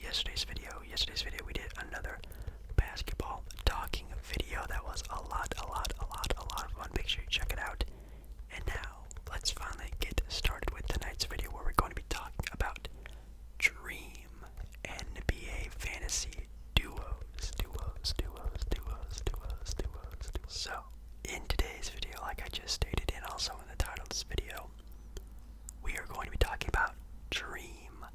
yesterday's video. Yesterday's video we did another basketball talking video that was a lot of fun. Make sure you check it out. And now let's finally get started with tonight's video where we're going to be talking about dream NBA fantasy duos. So in today's video, like I just stated and also in the title of this video, we are going to be talking about dream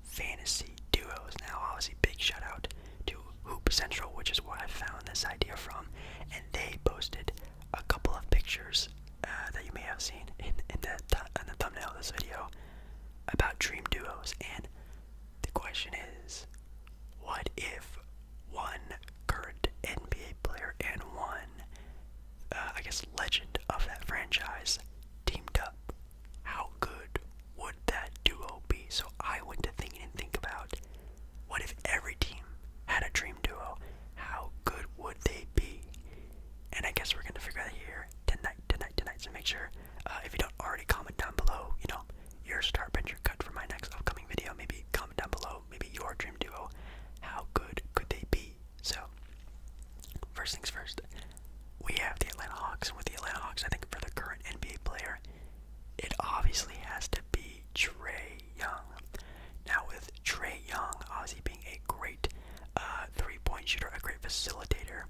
fantasy duos. Now, obviously, big shout out to Hoop Central, which is where I found this idea from, and they posted a couple of pictures that you may have seen in the thumbnail of this video about dream duos. And the question is, what if one current NBA player and one, legend of that franchise teamed up? How good would that duo be? So I went to think about, what if every team had a dream duo? How good would they be? And I guess we're gonna figure that here tonight. So make sure, if you don't already, comment down below, your start bench, your cut for my next upcoming video. Maybe comment down below, maybe your dream duo. How good could they be? So, first things first, we have the Atlanta Hawks, and with the Atlanta Hawks, I think for the current NBA player, it obviously has to be Trae Young. Now, with Trae Young obviously being a great three-point shooter, a great facilitator,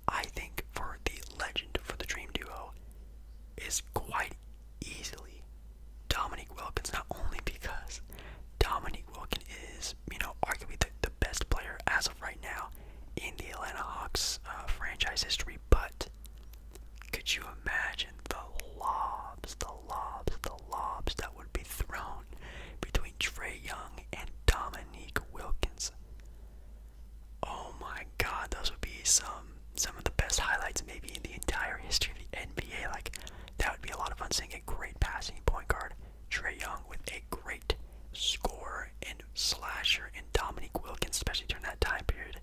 I think for the legend for the dream duo is quite easily Dominique Wilkins. Not only because Dominique Wilkins is, arguably the best player as of right now in the Atlanta Hawks franchise history, but could you imagine the lobs that would be thrown between Trae Young and Dominique Wilkins? Oh my God, those would be some of the best highlights maybe in the entire history of the NBA. Like, that would be a lot of fun, seeing a great passing point guard, Trae Young, with a great scorer and slasher in Dominique Wilkins, especially during that time period.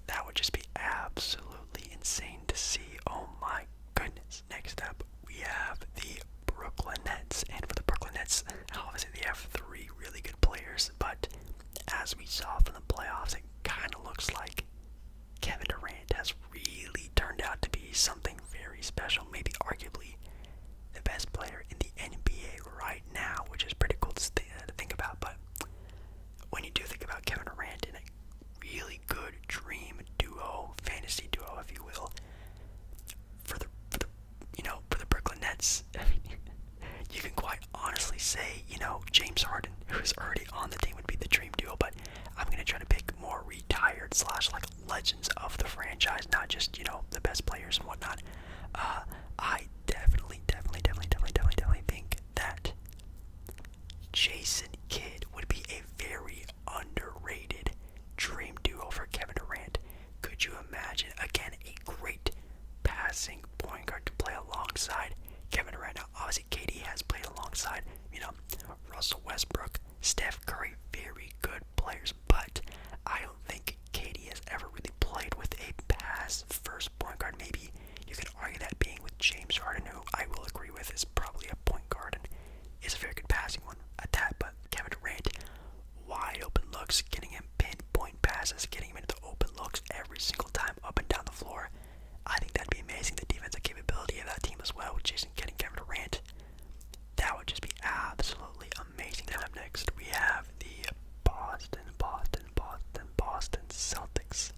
That would just be absolutely insane to see. Oh my goodness. Next up, we have the Brooklyn Nets. And for the Brooklyn Nets, obviously they have three really good players, but as we saw from the playoffs, it kind of looks like Kevin Durant has really turned out to be something very special, maybe arguably the best player in the NBA right now, which is pretty cool to think about. But when you do think about Kevin Durant and a really good dream duo, fantasy duo, if you will, for the Brooklyn Nets, you can quite honestly say, James Harden, who's already on the team, would be the dream duo. But I'm gonna try to pick more retired / legends of the franchise, not just the best players and whatnot. I definitely think that Jason Kidd would be a very underrated dream duo for Kevin Durant. Could you imagine, again, a great passing point guard to play alongside Kevin Durant? Now, obviously, KD has played alongside, Russell Westbrook, Steph Curry, very good players, but I don't think KD has ever really played with a pass-first point guard. Maybe you could argue that being with James Harden, who I will agree with is probably a point guard and is a very good passing one at that, but Kevin Durant, wide open looks, getting him pinpoint passes, getting him into the open looks every single time up and down the floor. I think that'd be amazing. The defensive capability of that team as well, with Jason Kidd and Kevin Durant, that would just be absolutely amazing. Then up next, we have the Boston Celtics.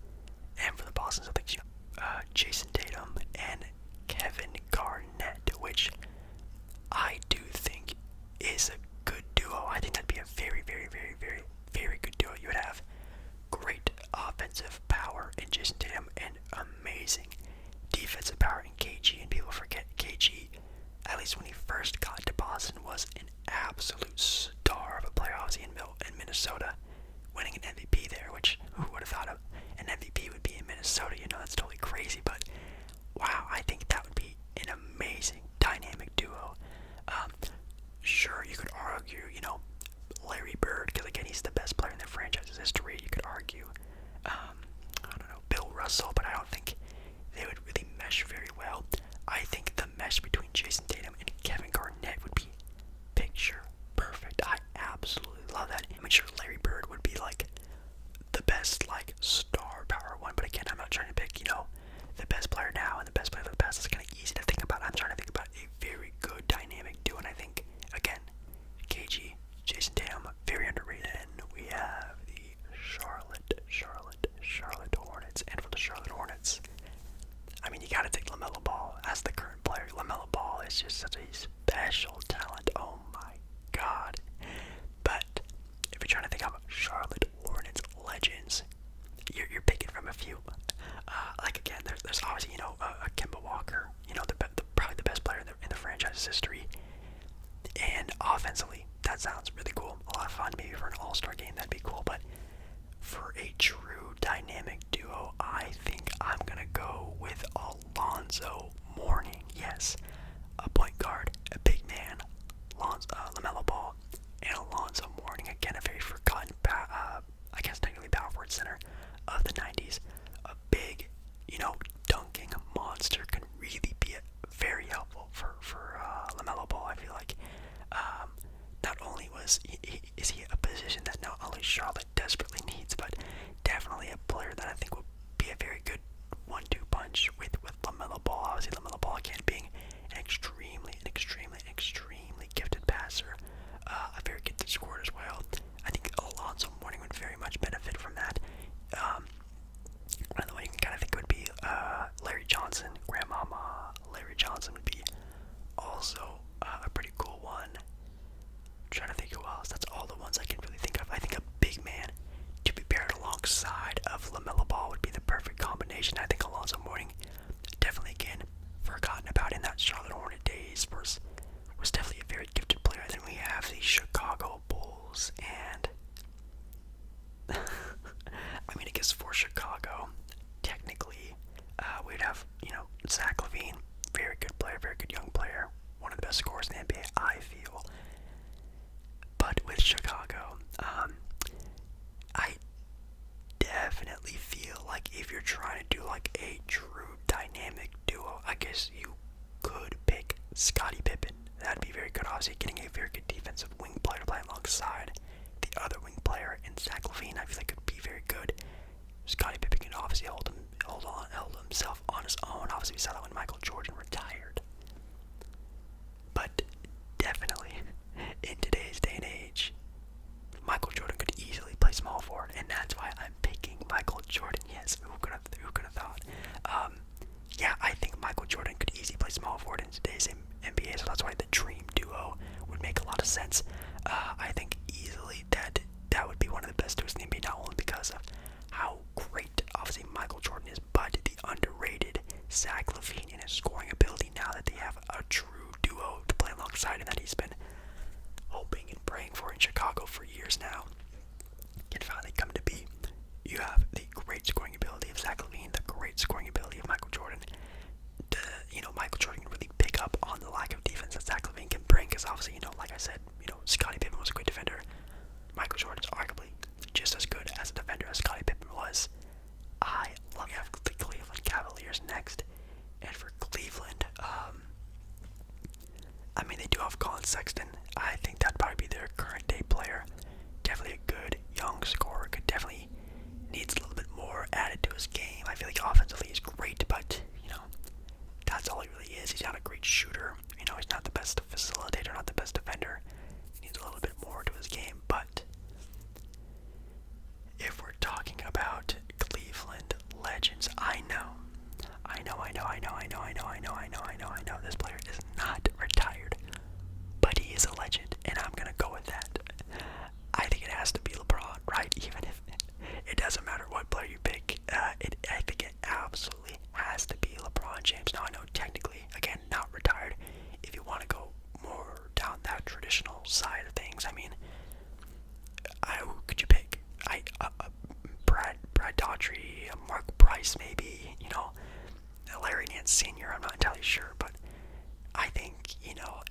And for the Boston Celtics, Jason Tatum and Kevin Garnett, which I do think is a good duo. I think that'd be a very good duo. You would have great offensive power in Jason Tatum and amazing defensive power in KG. And people forget KG, at least when he first got to Boston, was an absolute star of a player, obviously in Minnesota, winning an MVP there, which who would have thought of an MVP would be in Minnesota? That's totally crazy, but wow, I think that would be an amazing dynamic duo. Sure, you could argue, Larry Bird, because again, he's the best player in the franchise's history. You could argue, Bill Russell, but I don't think they would really mesh very well. I think the mesh between Jason Tatum and Kevin Garnett would be picture perfect. I absolutely love that. I'm sure Larry Bird Charlotte Hornets legends. You're picking from a few. Like again, there's obviously a Kemba Walker, probably the best player in the franchise's history. And offensively, that sounds really cool. A lot of fun. Maybe for an All-Star game, that'd be cool. But for a true dynamic duo, I think I'm gonna go with Alonzo Mourning. Yes, a point guard, a big man, LaMelo Ball, and Alonzo Mourning. Again, a very forgotten, I guess technically power forward center of the 90s. A big, dunking monster can really be very helpful for LaMelo Ball. I feel like not only is he a position that not only Charlotte desperately needs, but definitely a player that I think will be a very good 1-2 punch with LaMelo Ball. Obviously, LaMelo Ball again being an extremely gifted passer, a very gifted scorer as well. I think Alonzo Mourning would very much benefit from that. Another one you can kind of think would be Larry Johnson, Grandmama Larry Johnson would be also a pretty cool one. I'm trying to think who else. That's all the ones I can really think of. I think a big man to be paired alongside of LaMelo Ball would be the perfect combination. I think Alonzo Mourning, definitely again forgotten about in that Charlotte Hornet days, was definitely a very gifted player. Then we have the Chicago Bulls, and I mean, I guess for Chicago, technically, we'd have Zach LaVine, very good player, very good young player, one of the best scorers in the NBA, I feel. But with Chicago, I definitely feel like if you're trying to do like a true dynamic duo, I guess you could pick Scottie Pippen. That'd be very good. Obviously, getting a very good defensive wing player to play alongside the other wing player in Zach LaVine, I feel like could be very good. Scottie Pippen can obviously held himself on his own. Obviously, we saw that when Michael Jordan retired. But definitely, in today's day and age, Michael Jordan could easily play small forward, and that's why I'm picking Michael Jordan. Yes, who could have thought? Yeah, I think Michael Jordan could easily play small forward in today's NBA, so that's why the dream duo would make a lot of sense. I think easily that would be one of the best duos in the NBA, not only because of how great, obviously, Michael Jordan is, but the underrated Zach LaVine and his scoring ability now that they have a true duo to play alongside him that he's been hoping and praying for in Chicago for years now can finally come to be. You have the great scoring ability of Zach LaVine, the great scoring ability of Michael Jordan. Michael Jordan can really pick up on the lack of defense that Zach LaVine can bring, because obviously, like I said, Scottie Pippen was a great defender. Michael Jordan's arguably just as good as a defender as Scottie Pippen was. I love to have the Cleveland Cavaliers next, and for Cleveland, I mean, they do have Colin Sexton. I think that'd probably be their current day player. Definitely a good young scorer. Could definitely needs a little bit more added to his game. I feel like offensively he's great, but that's all he really is. He's not a great shooter. He's not the best facilitator, not the best defender. He needs a little bit more to his game. But if we're talking about Cleveland legends, I know this player is not retired, but he is a legend, and I'm gonna go with that. I think it has to be LeBron, right? Even if it doesn't matter what player you pick, I think it absolutely has to be LeBron James. Now I know technically, again, not retired. If you want to go more down that traditional side of things, I mean, who could you pick? Brad Daughtry, Mark Price, maybe. Larry Nance Sr. I'm not entirely sure, but I think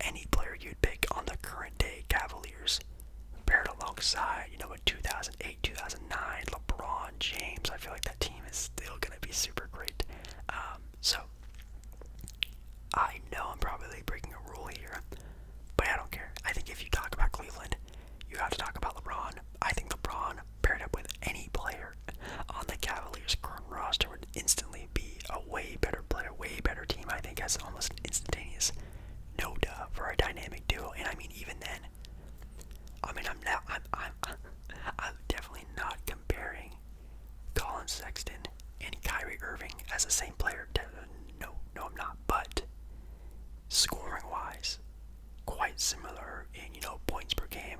any player you'd pick on the current day Cavaliers, paired alongside a 2008, 2009 LeBron James, I feel like that team is still gonna be super great. So I know I'm probably breaking a rule here, but I don't care. I think if you talk about Cleveland, you have to talk about LeBron. I think LeBron paired up with any player on the Cavaliers' current roster would instantly be a way better player, way better team. I think has almost an instantaneous no duh for a dynamic duo. And I mean, even then, I'm definitely not comparing Colin Sexton and Kyrie Irving as the same player. No, I'm not. But scoring wise, quite similar in points per game.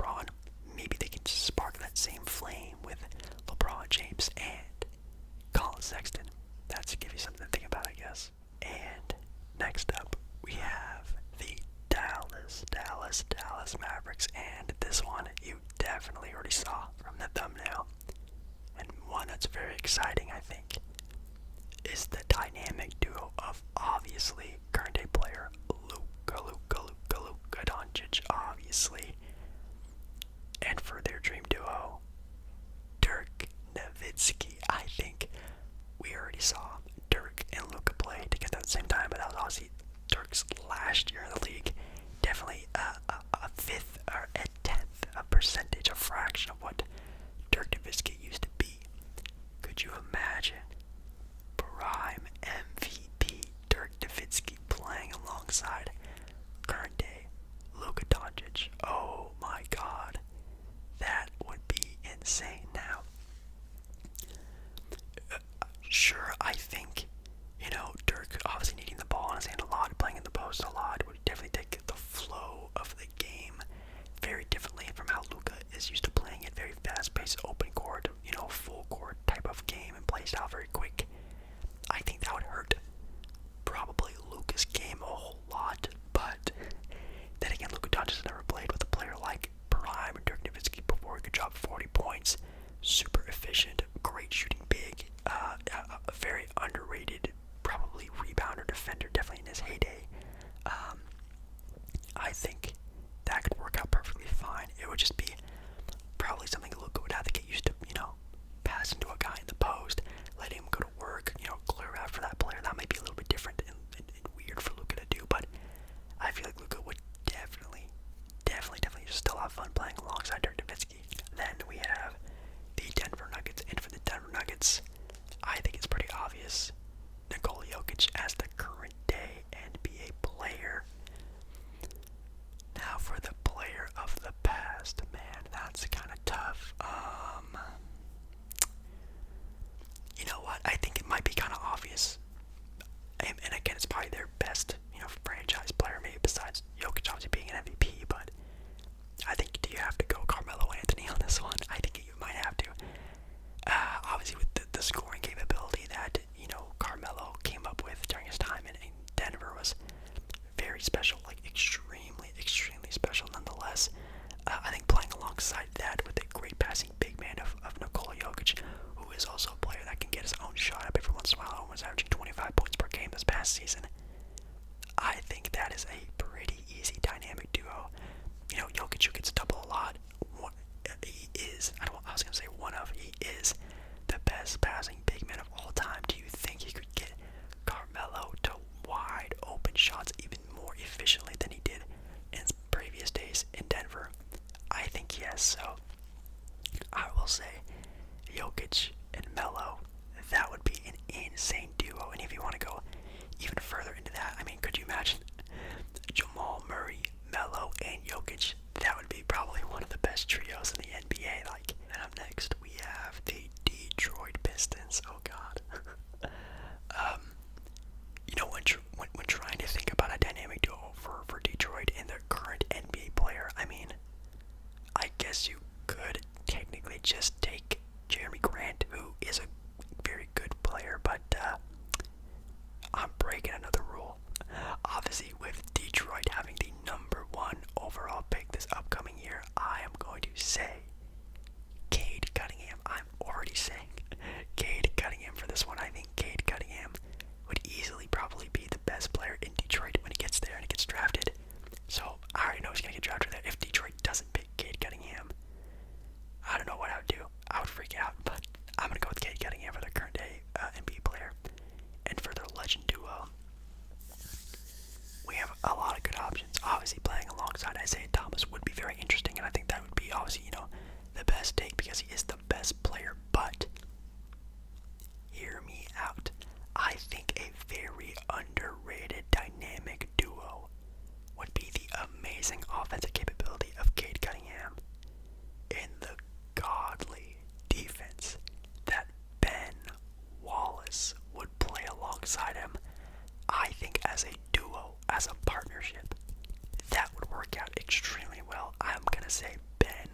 LeBron. Maybe they can spark that same flame with LeBron James and Colin Sexton. That's to give you something to think about, I guess. And next up, we have the Dallas Mavericks, and this one you definitely already saw from the thumbnail, and one that's very exciting, I think, is the dynamic duo of obviously current day player Luka Doncic, obviously, and for their dream duo, Dirk Nowitzki. I think we already saw Dirk and Luka play together at the same time, but that was obviously Dirk's last year in the league. Definitely a fifth or a tenth, a percentage, a fraction of what Dirk Nowitzki used to be. Could you imagine prime MVP Dirk Nowitzki playing alongside current day Luka Doncic? Oh my God, that would be insane. Now, sure, I think, Dirk obviously needing the ball in his hand a lot, playing in the post a lot, would definitely take the flow of the game very differently from how Luka is used to playing it. Very fast-paced, open court, full court type of game and play style, very quick. I think that would hurt probably Luka's game a whole lot, but then again, Luka Doncic has never played with a player like prime Dirk Nowitzki before. He could drop 40 points, super efficient, great shooting big, a very underrated, probably rebounder, defender, definitely in his heyday. I think that could work out perfectly fine. It would just be probably something Luka would have to get used to, passing to a guy in the post, letting him go to work, clear out for that player. That might be a little bit different and weird for Luka to do, but I feel like Luka would definitely still have fun playing alongside Dirk Nowitzki. Then we have the Denver Nuggets, and for the Denver Nuggets, I think it's pretty obvious. Nikola Jokic as the current day NBA player. Now for the player of the past, man, that's kind of tough. You know what? I think it might be kind of obvious. And again, it's probably their best, franchise player, maybe besides Jokic obviously being an MVP, but I think do you have to go Carmelo Anthony on this one? I think you might have to. Obviously with the scoring capability that, Carmelo came up with during his time in Denver was very special, like extremely special nonetheless. I think playing alongside that with a great passing big man of Nikola Jokic, who is also a player that can get his own shot up every once in a while, almost averaging 25 points per game this past season. I think that is a pretty easy dynamic duo. Jokic, who gets double a lot, he is the best passing big man of all time. Do you think he could get Carmelo to wide open shots even more efficiently than he did in his previous days in Denver? I think yes. So I will say Jokic and Melo, that would be an insane duo. And if you want to go even further into that, I mean, could you imagine Jamal Murray, Melo, and Jokic? That would be probably one of the best trios in the NBA. And up next we have the Detroit Pistons. Oh God. When trying to think about a dynamic duo for Detroit and their current NBA player, I mean, I guess you could technically just take Jeremy Grant, who is a very good player, but I'm breaking another rule. Obviously, with Detroit having the #1 overall pick this upcoming year, I am going to say Cade Cunningham. I'm already saying Cade Cunningham for this one. I think Cade Cunningham would easily probably be the best player in Detroit when he gets there and he gets drafted. So I already know he's going to get drafted there. If Detroit doesn't pick Cade Cunningham, I don't know what I would do. I would freak out, but I'm going to go with Cade Cunningham for their current day NBA player. And for their legend duo, we have a lot of good options. Obviously, playing alongside Isaiah Thomas would be very interesting, and I think that would be obviously, the best take because he is the best player. But hear me out. I think a very underrated dynamic duo would be the amazing offensive capability of Cade Cunningham in the godly defense that Ben Wallace would play alongside him. I think as a duo, as a partnership, that would work out extremely well. I'm going to say Ben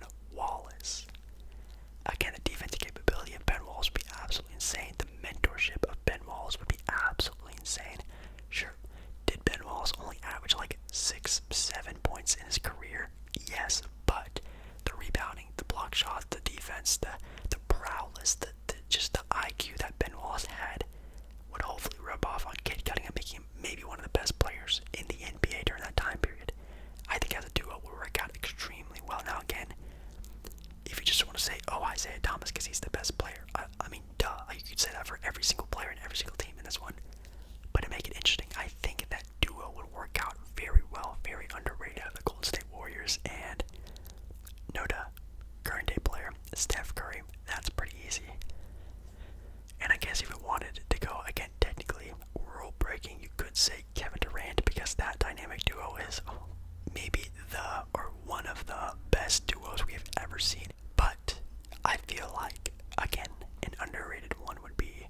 Warriors, and no duh, current day player, Steph Curry. That's pretty easy. And I guess if we wanted to go, again, technically, rule breaking, you could say Kevin Durant, because that dynamic duo is maybe or one of the best duos we have ever seen. But I feel like, again, an underrated one would be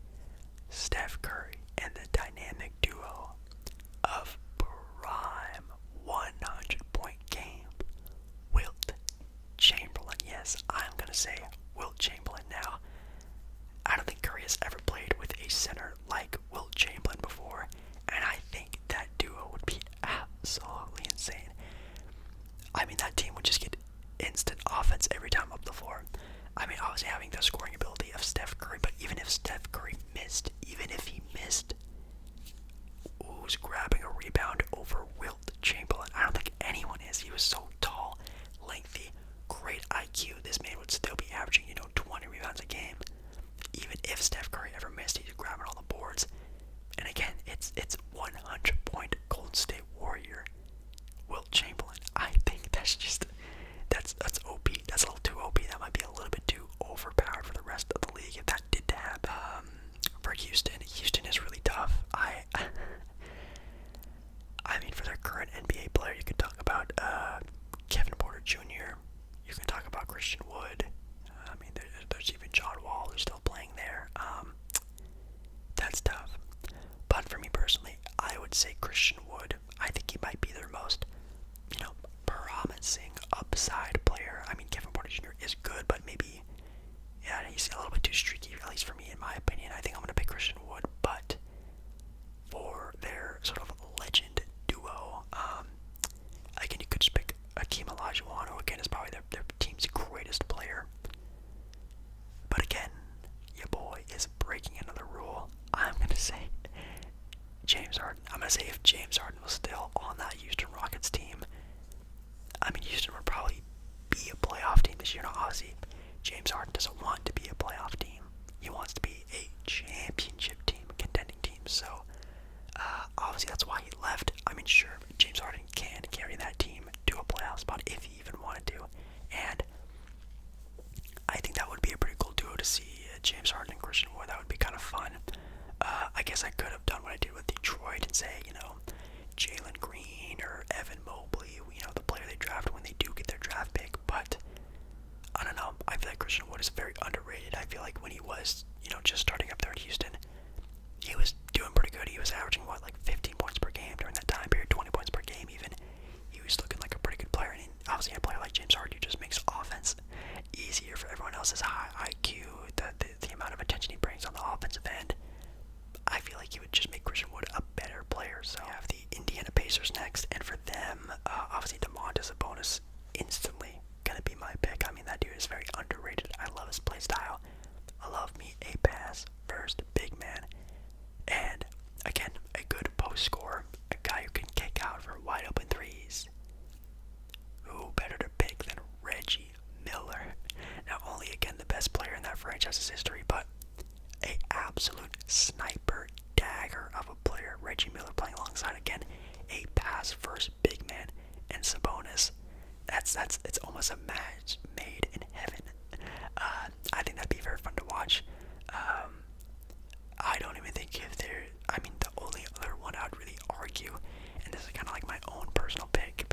Steph Curry and the dynamic duo of prime 100-point game, Wilt Chamberlain. Yes, I'm going to say Wilt Chamberlain now. I don't think Curry has ever played with a center like Wilt Chamberlain before, and I think that duo would be absolutely insane. I mean, that team would just get instant offense every time up the floor. I mean, obviously having the scoring ability of Steph Curry, but even if Steph Curry missed, who's grabbing a rebound over Wilt Chamberlain? I don't think anyone is. He was so tall, lengthy, great IQ. This man would still be averaging, 20 rebounds a game. Even if Steph Curry ever missed, he's grabbing all the boards. And again, it's 100-point Golden State Warrior Wilt Chamberlain. I think that's OP. That's a little too OP. That might be a little bit too overpowered for the rest of the league if that did happen. For Houston is really tough. I mean, for their current NBA player, you could talk about Kevin Porter Jr. You can talk about Christian Wood. I mean, there's even John Wall who's still playing there. That's tough. But for me personally, I would say Christian Wood. I think he might be their most, promising upside player. I mean, Kevin Porter Jr. is good, but maybe, he's a little bit too streaky, at least for me, in my opinion. I think I'm going to pick Christian Wood, but for their sort of legend duo, again, you could just pick Hakeem Olajuwon, who again is probably their team's greatest player. But again, your boy is breaking another rule. I'm going to say James Harden. I'm going to say if James Harden was still on that Houston Rockets team, I mean, Houston would probably be a playoff team this year. Now, obviously, James Harden doesn't want to be a playoff team. He wants to be a championship team, a contending team. So, obviously, that's why he left. I mean, sure, James Harden can carry that team to a playoff spot if he even wanted to. And I think that would be a pretty cool duo to see, James Harden and Christian Wood. That would be kind of fun. I guess I could have done what I did with Detroit and say, Jalen Green or Evan Mobley, the player they draft when they do get their draft pick. But I don't know. I feel like Christian Wood is very underrated. I feel like when he was, just starting up there at Houston, he was doing pretty good. He was averaging, 15 points per game during that time period, 20 points per game even. He was looking like a pretty good player. And obviously a player like James Harden just makes offense easier for everyone else's high IQ, the amount of attention he brings on the offensive end. I feel like he would just make Christian Wood a better player. So we have the Indiana Pacers next, and for them, obviously Domantas Sabonis instantly gonna be my pick. I mean, that dude is very underrated. I love his play style. I love me a pass first big man, and again, a good post scorer, a guy who can kick out for wide open threes. Who better to pick than Reggie Miller? Not only again the best player in that franchise's history, but a absolute sniper dagger of a player. Reggie Miller playing alongside again a pass first big man and Sabonis. It's almost a match made in heaven. I think that'd be very fun to watch. I don't even think the only other one I would really argue, and this is kind of like my own personal pick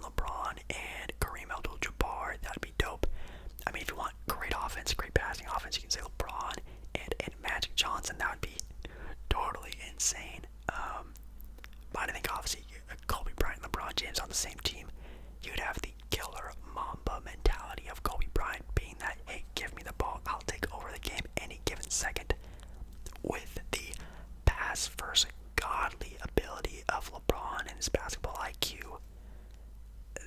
LeBron and Kareem Abdul-Jabbar, that would be dope. I mean, if you want great offense, great passing offense, you can say LeBron and Magic Johnson. That would be totally insane. But I think obviously Kobe Bryant and LeBron James on the same team, you'd have the killer Mamba mentality of Kobe Bryant being that, hey, give me the ball, I'll take over the game any given second, with the pass first godly ability of LeBron and his basketball IQ.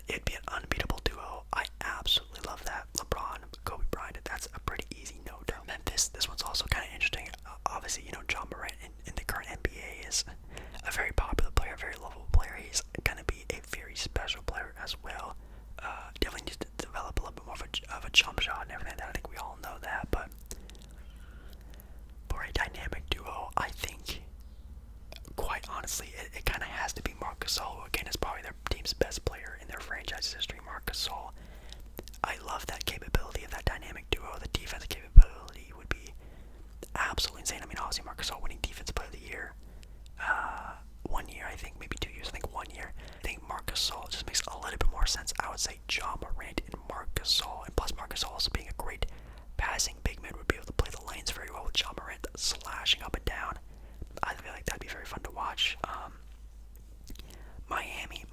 It'd be an unbeatable duo. I absolutely love that. LeBron, Kobe Bryant, that's a pretty easy no to. Memphis, this one's also kind of interesting. Obviously, John Morant in the current NBA is a very popular player, very lovable player. He's going to be a very special player as well. Definitely needs to develop a little bit more of a jump shot and everything. I think we all know that. But for a dynamic duo, I think, quite honestly, it kind of has to be Marc Gasol, who again is probably their team's best player in their franchise history. Marc Gasol. I love that capability of that dynamic duo. The defensive capability would be absolutely insane. I mean, obviously, Marc Gasol winning Defensive Player of the Year. 1 year, I think, maybe 2 years. I think 1 year. I think Marc Gasol just makes a little bit more sense. I would say John Morant and Marc Gasol, and plus Marc Gasol also being a great passing big man, would be able to play the lanes very well with John Morant slashing up and down. I feel like that'd be very fun to watch. Miami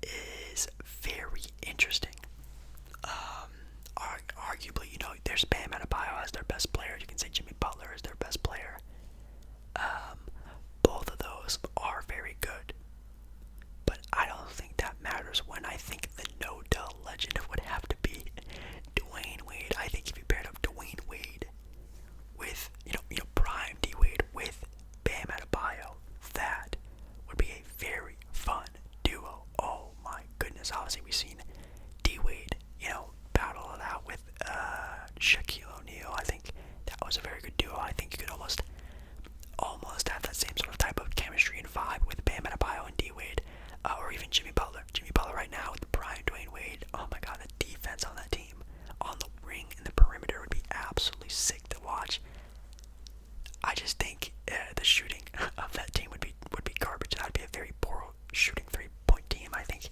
is very interesting. Arguably, there's Bam Adebayo as their best player. You can say Jimmy Butler is their best player. Both of those are very good, but I don't think that matters when I think the no-dull legend would have to be Dwayne Wade. I think if you paired up Dwayne Wade with, prime D Wade with Bam Adebayo, that would be a very fun duo. Oh my goodness! Obviously, we've seen D Wade, battle it out with Shaquille O'Neal. I think that was a very good duo. I think you could almost have that same sort of type of chemistry and vibe with Bam Adebayo and D Wade, or even Jimmy Butler. Jimmy Butler right now with the prime Dwayne Wade. Oh my God, the defense on that team, on the ring and the perimeter, would be absolutely sick to watch. I just think the shooting of that team would be garbage. That would be a very poor shooting 3-point team. I think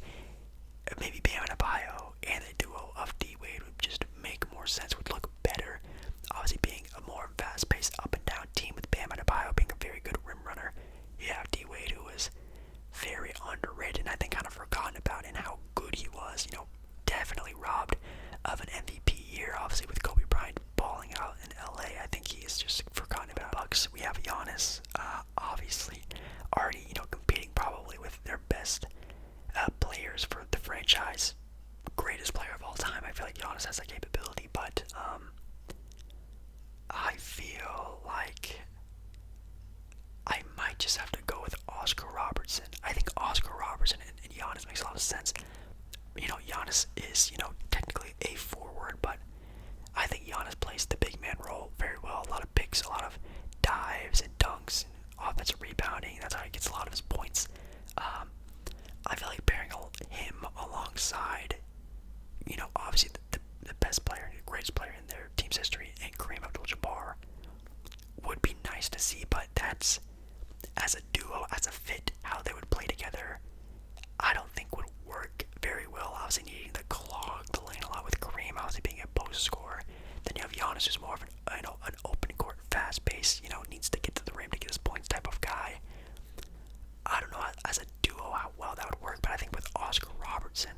maybe Bam Adebayo and the duo of D Wade would just make more sense. Would look better. Obviously, being a more fast-paced up and down team with Bam Adebayo being a very good rim runner. You have D Wade, who is very underrated, I think kind of forgotten about in how good he was. Definitely robbed of an MVP year. Obviously, with Kobe Bryant balling out in LA, I think he is just forgotten about. Bucks, we have Giannis, obviously already competing probably with their best players for the franchise, greatest player of all time. I feel like Giannis has that capability, but I feel like I might just have to go with Oscar Robertson. I think Oscar Robertson and Giannis makes a lot of sense. Giannis is, technically a forward, but I think Giannis plays the big man role very well. A lot of picks, a lot of dives and dunks and offensive rebounding. That's how he gets a lot of his points. I feel like pairing him alongside, obviously the best player, the greatest player in their team's history, and Kareem Abdul-Jabbar would be nice to see, but that's, as a duo, as a fit, how they would play together, I don't think would work very well. Obviously needing to clog the lane a lot with Kareem, obviously being a post scorer. Then you have Giannis, who's more of an open court, fast pace, needs to get to the rim to get his points type of guy. I don't know as a duo how well that would work, but I think with Oscar Robertson,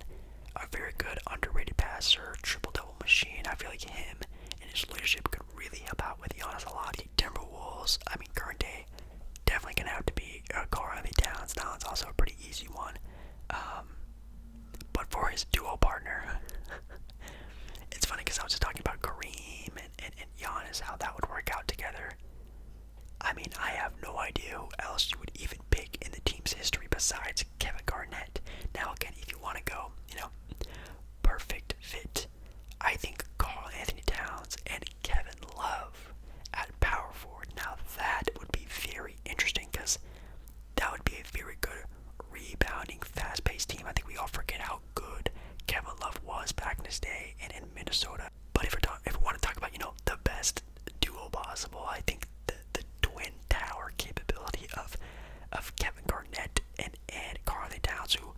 a very good underrated passer, triple-double machine, I feel like him and his leadership could really help out with Giannis a lot. The Timberwolves, current day, definitely going to have to be Karl-Anthony Towns. Now it's also a pretty easy one. But for his duo partner, it's funny because I was just talking about Kareem and Giannis, how that would work out together. I have no idea who else you would even pick in the team's history besides Kevin Garnett. Now, again, if you want to go, perfect fit, I think Karl-Anthony Towns and Kevin Love at power forward. Now, that would be very interesting because that would be a very good rebounding, fast-paced team. I think we all forget how good Kevin Love was back in his day and in Minnesota. But if we want to talk about, the best duo possible, I think the twin tower capability of Kevin Garnett and Karl-Anthony Towns, who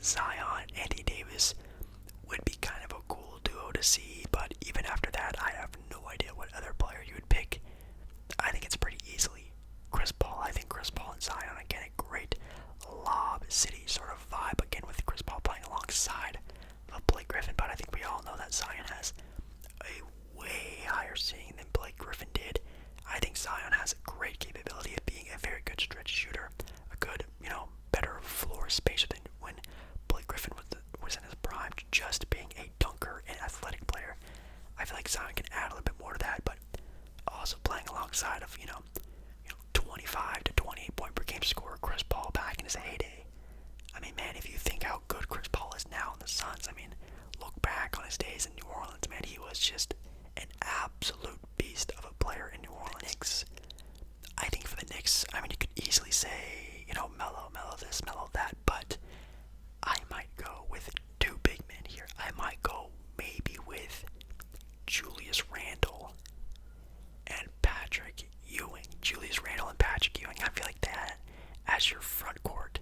Zion, Anthony Davis would be kind of a cool duo to see, but even after that, I have no idea what other player you would pick. I think it's pretty easily Chris Paul. I think Chris Paul and Zion, again, a great Lob City sort of vibe, again with Chris Paul playing alongside of Blake Griffin, but I think we all know that Zion has a way higher ceiling than Blake Griffin did. I think Zion has a great capability of being a very good stretch shooter, a good, better floor spacer than when Blake Griffin was in his prime, just being a dunker and athletic player. I feel like Zion can add a little bit more to that, but also playing alongside of, 25 to 28 point per game scorer Chris Paul back in his heyday. I mean, man, if you think how good Chris Paul is now in the Suns, I mean, look back on his days in New Orleans, man, he was just an absolute beast of a player in New Orleans. I think for the Knicks, I mean, you could easily say, mellow this, mellow that, but I might go with two big men here. I might go maybe with Julius Randle and Patrick Ewing. Julius Randle and Patrick Ewing, I feel like that as your front court.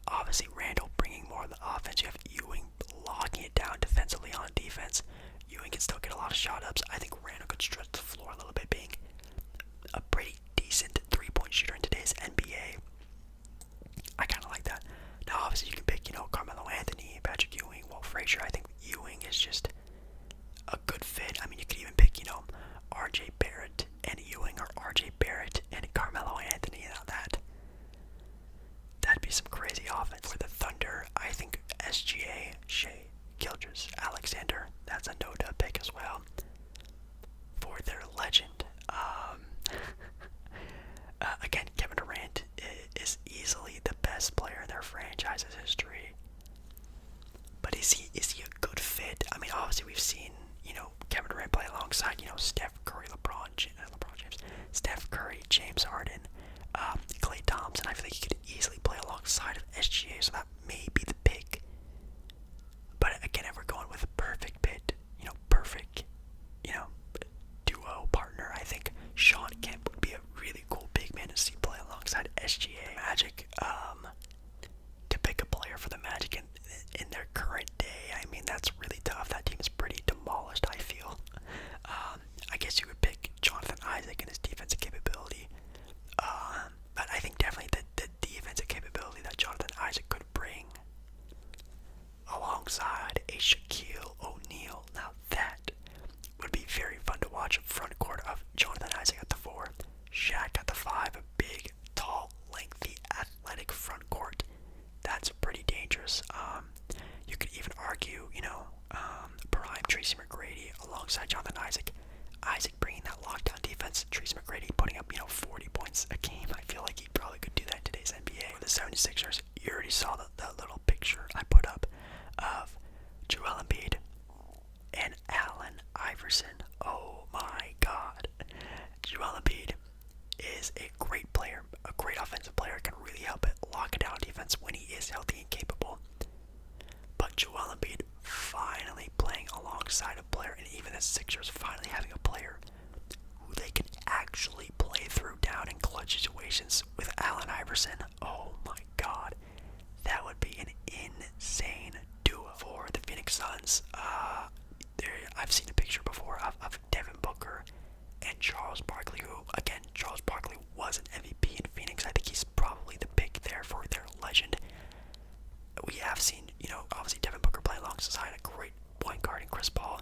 Obviously, Randle bringing more of the offense. You have Ewing locking it down defensively on defense. Ewing can still get a lot of shot ups. I think Randle could stretch the floor a little bit, being a pretty decent three-point shooter in today's NBA. I kind of like that. Now, obviously, you can pick, Carmelo Anthony, Patrick Ewing, Walt Frazier. I think Ewing is just a good fit. I mean, you could even pick, RJ Barrett and Ewing, or RJ Barrett and Carmelo Anthony. That'd be some crazy offense. For the Thunder, I think SGA, Shea Gilgeous Alexander, that's a no-dub pick as well. For their legend, again, Kevin Durant is easily the best player in their franchise's history. But is he a good fit? I mean, obviously we've seen, Kevin Durant play alongside, Steph Curry, LeBron James, Steph Curry, James Harden, Klay Thompson. I feel like he could easily play alongside of SGA, so that may be the pick. But again, if we're going with a perfect fit, perfect, duo partner, I think Sean Kemp would be a really cool big man to see play alongside SGA. Magic, to pick a player for the Magic in their current day, I mean, that's really tough. That team is pretty demolished, I feel. I guess you would pick Jonathan Isaac and his defensive capability. But I think definitely the defensive capability that Jonathan Isaac could bring alongside a Shaquille O'Neal. Now that would be very fun to watch. Front court of Jonathan Isaac at the 4, Shaq at the 5, a big, tall, lengthy, athletic front court. That's pretty dangerous. You could even argue, prime Tracy McGrady alongside Jonathan Isaac. Isaac bringing that lockdown defense, Tracy McGrady putting up, 40 points a game. I feel like he probably could do that in today's NBA. For the 76ers, you already saw that little picture I put up of Joel Embiid and Allen Iverson. Oh my God. Joel Embiid is a great player, a great offensive player, can really help it lock down defense when he is healthy and capable. But Joel Embiid finally playing alongside a player, and even the Sixers finally having a player who they can actually play through down in clutch situations with Allen Iverson. Oh my God. That would be an insane duo. For the Phoenix Suns, I've seen a picture before of Devin Booker and Charles Barkley, who, again, Charles Barkley was an MVP in Phoenix. I think he's probably the pick there for their legend. We have seen, obviously Devin Booker play alongside a great point guard in Chris Paul.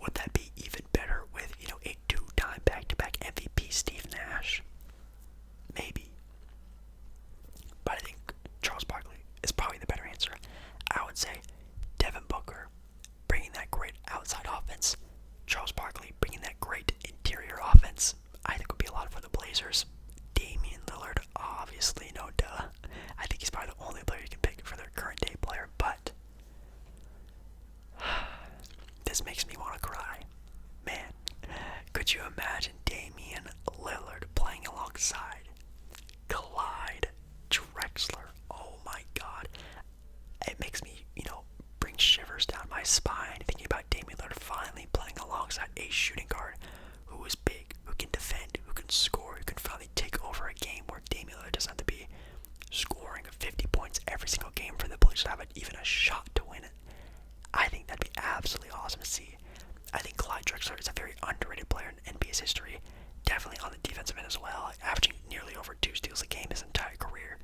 Would that be even better with, a two-time back-to-back MVP Steve Nash? Maybe. But I think Charles Barkley is probably the better answer. I would say Devin Booker bringing that great outside offense, Charles Barkley bringing that great interior offense. I think would be a lot for the Blazers. Damian Lillard, obviously, no duh. I think he's probably the only player you can pick for their current day player, but this makes me want to cry. Man, could you imagine Damian Lillard playing alongside Clyde Drexler? Oh my God. It makes me, bring shivers down my spine thinking about Damian Lillard finally playing alongside a shooting guard who is big, who can defend, who can score, who can finally take over a game where Damian Lillard doesn't have to be scoring 50 points every single game for the Blazers to have even a a shot to win it. I think that'd be absolutely awesome to see. I think Clyde Drexler is a very underrated player in NBA's history, definitely on the defensive end as well, averaging nearly over 2 steals a game his entire career.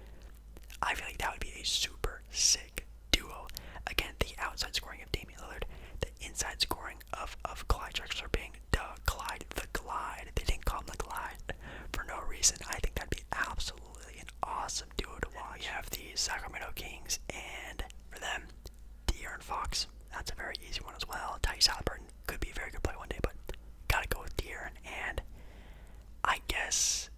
I feel like that would be a super sick duo. Again, the outside scoring of Damian Lillard, the inside scoring of Clyde Drexler being Clyde the Glide. They didn't call him the Glide for no reason. I think that'd be absolutely an awesome duo to watch. We have the Sacramento Kings, and for them, De'Aaron Fox. That's a very easy one as well. Tyrese Halliburton could be a very good player one day, but gotta go with De'Aaron. And I guess,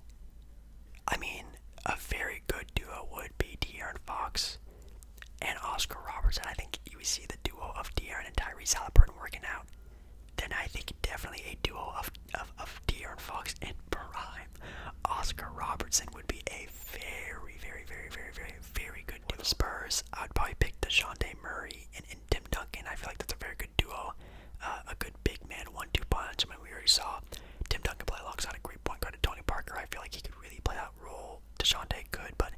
a very good duo would be De'Aaron Fox and Oscar Robertson. I think you see the duo of De'Aaron and Tyrese Halliburton working out. Then I think definitely a duo of De'Aaron Fox and prime Oscar Robertson would be a very, very, very, very, very, very good duo. For the Spurs, I would probably pick DeJounte Murray and Tim Duncan. I feel like that's a very good duo. A good big man 1-2 punch. We already saw Tim Duncan play alongside a great point guard, Tony Parker. I feel like he could really play that role. DeJounte could, but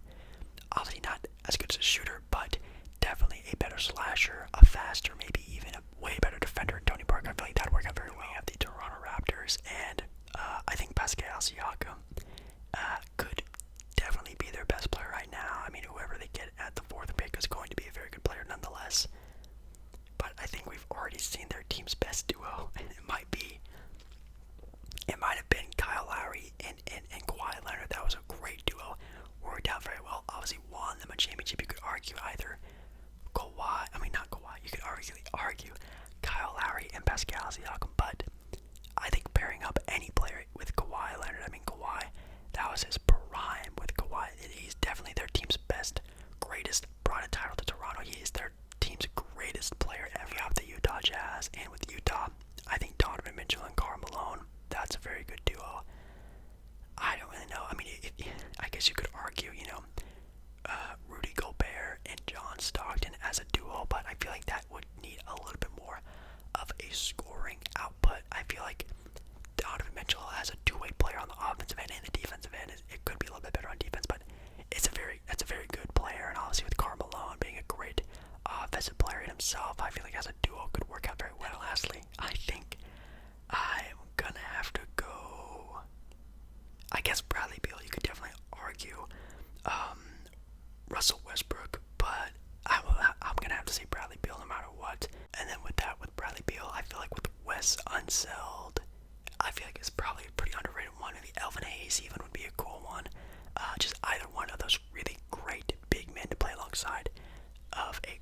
obviously not as good as a shooter, but definitely a better slasher, a faster, maybe even a way better defender than Tony Parker. I feel like that'd work out very well. We have the Toronto Raptors, and I think Pascal Siakam could definitely be their best player right now. Whoever they get at the 4th pick is going to be a very good player nonetheless. But I think we've already seen their team's best duo, and it might have been Kyle Lowry and Kawhi Leonard. That was a great duo. Worked out very well. Obviously won them a championship. You could argue either you could argue Kyle Lowry and Pascal Siakam, but I think pairing up any player with Kawhi Leonard, Kawhi, that was his prime with Kawhi. He's definitely their team's best, greatest, brought a title to Toronto. He is their team's greatest player ever. We have the Utah Jazz, and with Utah, I think Donovan Mitchell and Karl Malone, that's a very good duo. I don't really know. I guess you could argue, Rudy Gobert and John Stockton as a duo, but I feel like that would need a little bit more of a scoring output. I feel like Donovan Mitchell as a two-way player on the offensive end and the defensive end, it could be a little bit better on defense, but that's a very good player. And obviously with Karl Malone being a great offensive player in himself, I feel like as a duo could work out very well. And lastly, I think I'm gonna have to go. I guess Bradley Beal. You could definitely argue Russell Westbrook, but I'm gonna have to say Bradley Beal no matter what. And then with Bradley Beal, I feel like with Wes Unseld, I feel like it's probably a pretty underrated one. Maybe Elvin Hayes even would be a cool one. Just either one of those really great big men to play alongside of a